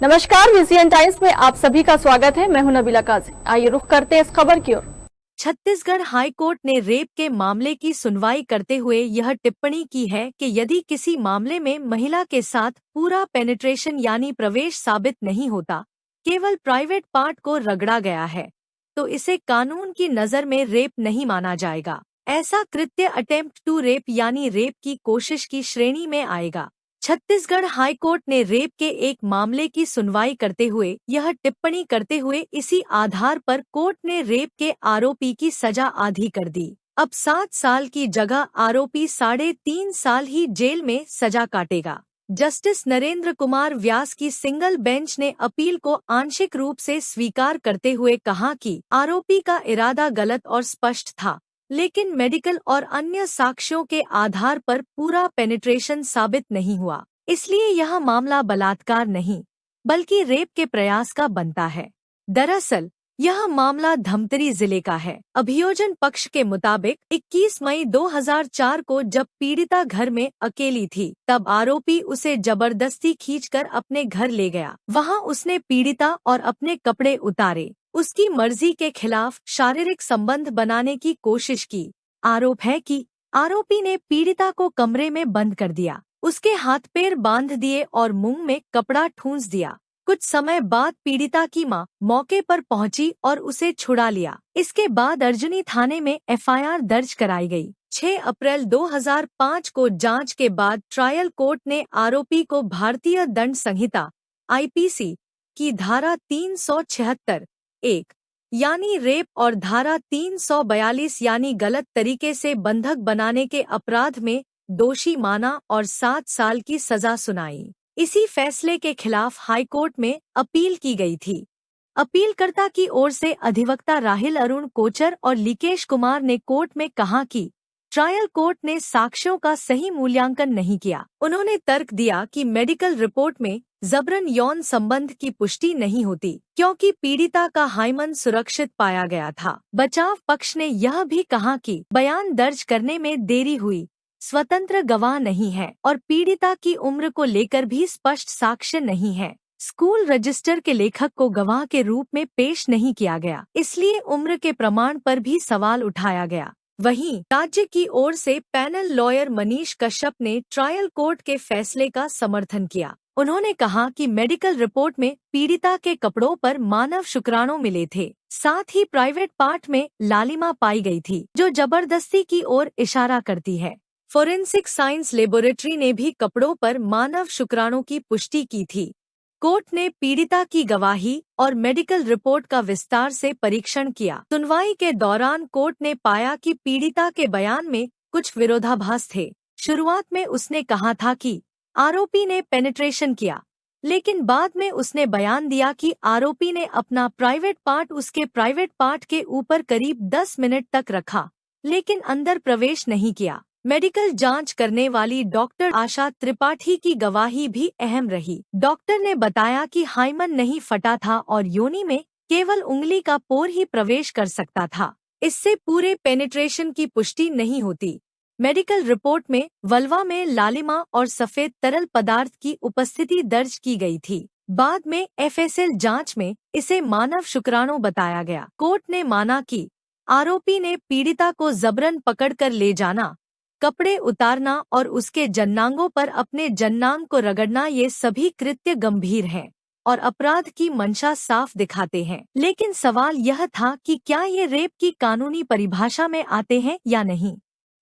नमस्कार, vision times में आप सभी का स्वागत है। मैं हूं नबीला काजी। आइए रुख करते हैं इस खबर की ओर। छत्तीसगढ़ हाईकोर्ट ने रेप के मामले की सुनवाई करते हुए यह टिप्पणी की है कि यदि किसी मामले में महिला के साथ पूरा पेनिट्रेशन यानी प्रवेश साबित नहीं होता, केवल प्राइवेट पार्ट को रगड़ा गया है, तो इसे कानून की नज़र में रेप नहीं माना जाएगा। ऐसा कृत्य अटेम्प्ट टू रेप यानी रेप की कोशिश की श्रेणी में आएगा। छत्तीसगढ़ हाईकोर्ट ने रेप के एक मामले की सुनवाई करते हुए यह टिप्पणी करते हुए इसी आधार पर कोर्ट ने रेप के आरोपी की सजा आधी कर दी। अब 7 साल की जगह आरोपी 3.5 साल ही जेल में सजा काटेगा। जस्टिस नरेंद्र कुमार व्यास की सिंगल बेंच ने अपील को आंशिक रूप से स्वीकार करते हुए कहा कि आरोपी का इरादा गलत और स्पष्ट था, लेकिन मेडिकल और अन्य साक्ष्यों के आधार पर पूरा पेनिट्रेशन साबित नहीं हुआ, इसलिए यह मामला बलात्कार नहीं बल्कि रेप के प्रयास का बनता है। दरअसल यह मामला धमतरी जिले का है। अभियोजन पक्ष के मुताबिक 21 मई 2004 को जब पीड़िता घर में अकेली थी, तब आरोपी उसे जबरदस्ती खींचकर अपने घर ले गया। वहां उसने पीड़िता और अपने कपड़े उतारे, उसकी मर्जी के खिलाफ शारीरिक संबंध बनाने की कोशिश की। आरोप है कि आरोपी ने पीड़िता को कमरे में बंद कर दिया, उसके हाथ पैर बांध दिए और मुंह में कपड़ा ठूंस दिया। कुछ समय बाद पीड़िता की मां मौके पर पहुंची और उसे छुड़ा लिया। इसके बाद अर्जुनी थाने में एफआईआर दर्ज कराई गई। 6 अप्रैल 2005 को जांच के बाद ट्रायल कोर्ट ने आरोपी को भारतीय दंड संहिता आईपीसी की धारा 376(1) यानी रेप और धारा 342 यानी गलत तरीके से बंधक बनाने के अपराध में दोषी माना और 7 साल की सजा सुनाई। इसी फैसले के खिलाफ हाईकोर्ट में अपील की गई थी। अपीलकर्ता की ओर से अधिवक्ता राहिल अरुण कोचर और लिकेश कुमार ने कोर्ट में कहा कि ट्रायल कोर्ट ने साक्ष्यों का सही मूल्यांकन नहीं किया। उन्होंने तर्क दिया कि मेडिकल रिपोर्ट में जबरन यौन संबंध की पुष्टि नहीं होती, क्योंकि पीड़िता का हाइमन सुरक्षित पाया गया था। बचाव पक्ष ने यह भी कहा कि बयान दर्ज करने में देरी हुई, स्वतंत्र गवाह नहीं है और पीड़िता की उम्र को लेकर भी स्पष्ट साक्ष्य नहीं है। स्कूल रजिस्टर के लेखक को गवाह के रूप में पेश नहीं किया गया, इसलिए उम्र के प्रमाण पर भी सवाल उठाया गया। वहीं राज्य की ओर से पैनल लॉयर मनीष कश्यप ने ट्रायल कोर्ट के फैसले का समर्थन किया। उन्होंने कहा कि मेडिकल रिपोर्ट में पीड़िता के कपड़ों पर मानव शुक्राणु मिले थे, साथ ही प्राइवेट पार्ट में लालिमा पाई गई थी, जो जबरदस्ती की ओर इशारा करती है। फोरेंसिक साइंस लेबोरेटरी ने भी कपड़ों पर मानव शुक्राणु की पुष्टि की थी। कोर्ट ने पीड़िता की गवाही और मेडिकल रिपोर्ट का विस्तार से परीक्षण किया। सुनवाई के दौरान कोर्ट ने पाया कि पीड़िता के बयान में कुछ विरोधाभास थे। शुरुआत में उसने कहा था कि आरोपी ने पेनिट्रेशन किया, लेकिन बाद में उसने बयान दिया कि आरोपी ने अपना प्राइवेट पार्ट उसके प्राइवेट पार्ट के ऊपर करीब 10 मिनट तक रखा, लेकिन अंदर प्रवेश नहीं किया। मेडिकल जांच करने वाली डॉक्टर आशा त्रिपाठी की गवाही भी अहम रही। डॉक्टर ने बताया कि हाइमन नहीं फटा था और योनि में केवल उंगली का पोर ही प्रवेश कर सकता था। इससे पूरे पेनिट्रेशन की पुष्टि नहीं होती। मेडिकल रिपोर्ट में वल्वा में लालिमा और सफेद तरल पदार्थ की उपस्थिति दर्ज की गई थी। बाद में एफएसएल जांच में इसे मानव शुक्राणु बताया गया। कोर्ट ने माना कि आरोपी ने पीड़िता को जबरन पकड़कर ले जाना, कपड़े उतारना और उसके जन्नांगों पर अपने जन्नांग को रगड़ना, ये सभी कृत्य गंभीर हैं और अपराध की मंशा साफ दिखाते हैं। लेकिन सवाल यह था कि क्या ये रेप की कानूनी परिभाषा में आते हैं या नहीं।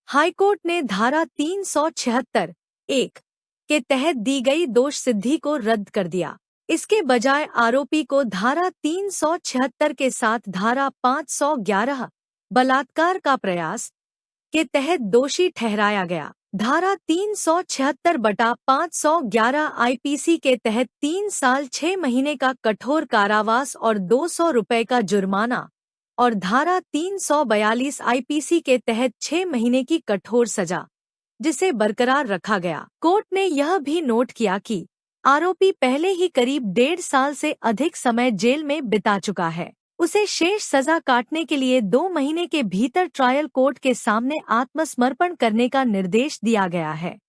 हाईकोर्ट ने धारा 376(1) के तहत दी गई दोष सिद्धि को रद्द कर दिया। इसके बजाय आरोपी को धारा 376 के साथ धारा 511 बलात्कार का प्रयास के तहत दोषी ठहराया गया। धारा 376/511 आईपीसी के तहत 3 साल 6 महीने का कठोर कारावास और 200 रुपए का जुर्माना और धारा 342 आईपीसी के तहत 6 महीने की कठोर सजा, जिसे बरकरार रखा गया। कोर्ट ने यह भी नोट किया कि आरोपी पहले ही करीब 1.5 साल से अधिक समय जेल में बिता चुका है। उसे शेष सजा काटने के लिए 2 महीने के भीतर ट्रायल कोर्ट के सामने आत्मसमर्पण करने का निर्देश दिया गया है।